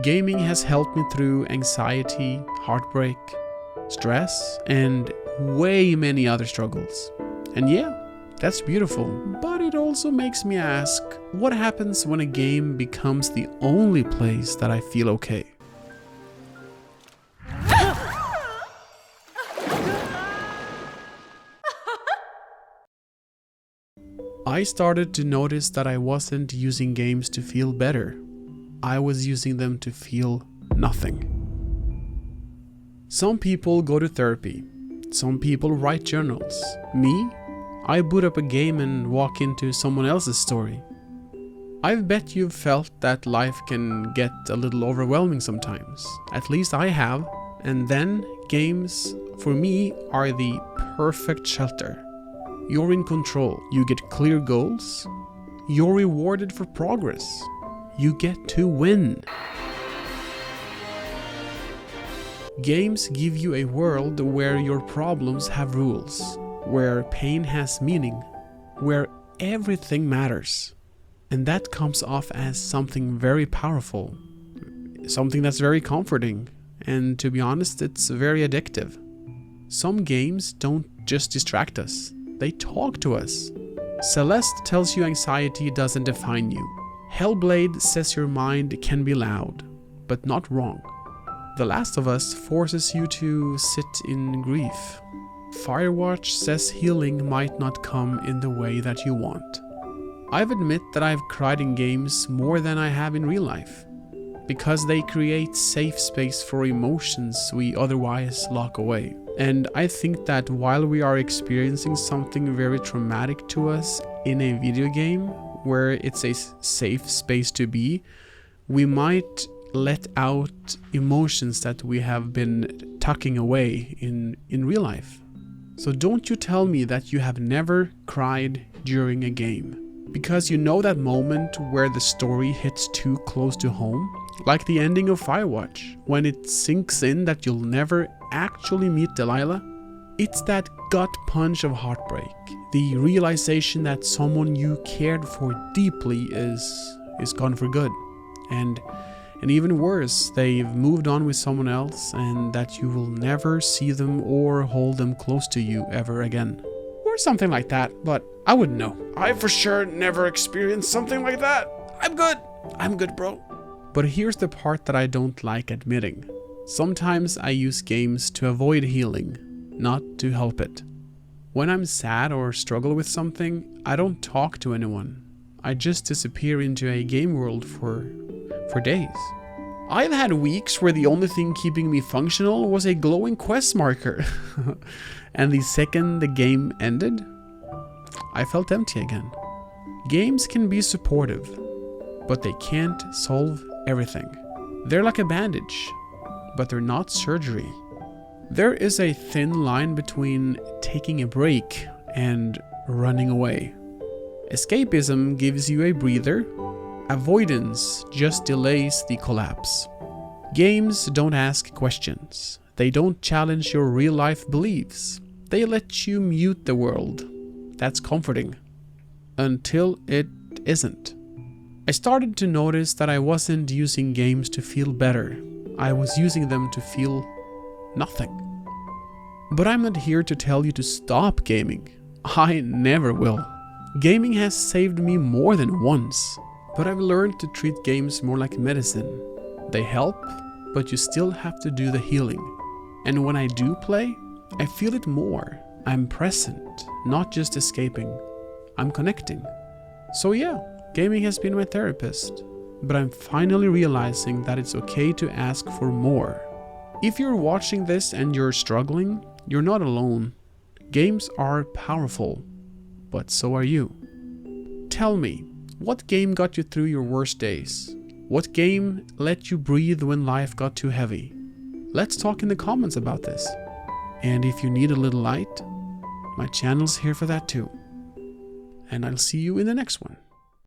Gaming has helped me through anxiety, heartbreak, stress, and way many other struggles. And yeah, that's beautiful, but it also makes me ask, what happens when a game becomes the only place that I feel okay? I started to notice that I wasn't using games to feel better. I was using them to feel nothing. Some people go to therapy. Some people write journals. Me? I boot up a game and walk into someone else's story. I bet you've felt that life can get a little overwhelming sometimes. At least I have. And then games, for me, are the perfect shelter. You're in control. You get clear goals. You're rewarded for progress. You get to win. Games give you a world where your problems have rules, where pain has meaning, where everything matters. And that comes off as something very powerful, something that's very comforting, and to be honest, it's very addictive. Some games don't just distract us, they talk to us. Celeste tells you anxiety doesn't define you. Hellblade says your mind can be loud, but not wrong. The Last of Us forces you to sit in grief. Firewatch says healing might not come in the way that you want. I've admit that I've cried in games more than I have in real life, because they create safe space for emotions we otherwise lock away. And I think that while we are experiencing something very traumatic to us in a video game, where it's a safe space to be, we might let out emotions that we have been tucking away in real life. So don't you tell me that you have never cried during a game, because you know that moment where the story hits too close to home, like the ending of Firewatch, when it sinks in that you'll never actually meet Delilah. It's that gut punch of heartbreak, the realization that someone you cared for deeply is gone for good, and even worse, they've moved on with someone else, and that you will never see them or hold them close to you ever again. Or something like that, but I wouldn't know. I for sure never experienced something like that. I'm good, bro. But here's the part that I don't like admitting. Sometimes I use games to avoid healing, not to help it. When I'm sad or struggle with something, I don't talk to anyone. I just disappear into a game world for days. I've had weeks where the only thing keeping me functional was a glowing quest marker. And the second the game ended, I felt empty again. Games can be supportive, but they can't solve everything. They're like a bandage, but they're not surgery. There is a thin line between taking a break and running away. Escapism gives you a breather. Avoidance just delays the collapse. Games don't ask questions. They don't challenge your real-life beliefs. They let you mute the world. That's comforting. Until it isn't. I started to notice that I wasn't using games to feel better. I was using them to feel nothing. But I'm not here to tell you to stop gaming. I never will. Gaming has saved me more than once. But I've learned to treat games more like medicine. They help, but you still have to do the healing. And when I do play, I feel it more. I'm present, not just escaping. I'm connecting. So yeah, gaming has been my therapist. But I'm finally realizing that it's okay to ask for more. If you're watching this and you're struggling, you're not alone. Games are powerful, but so are you. Tell me, what game got you through your worst days? What game let you breathe when life got too heavy? Let's talk in the comments about this. And if you need a little light, my channel's here for that too. And I'll see you in the next one.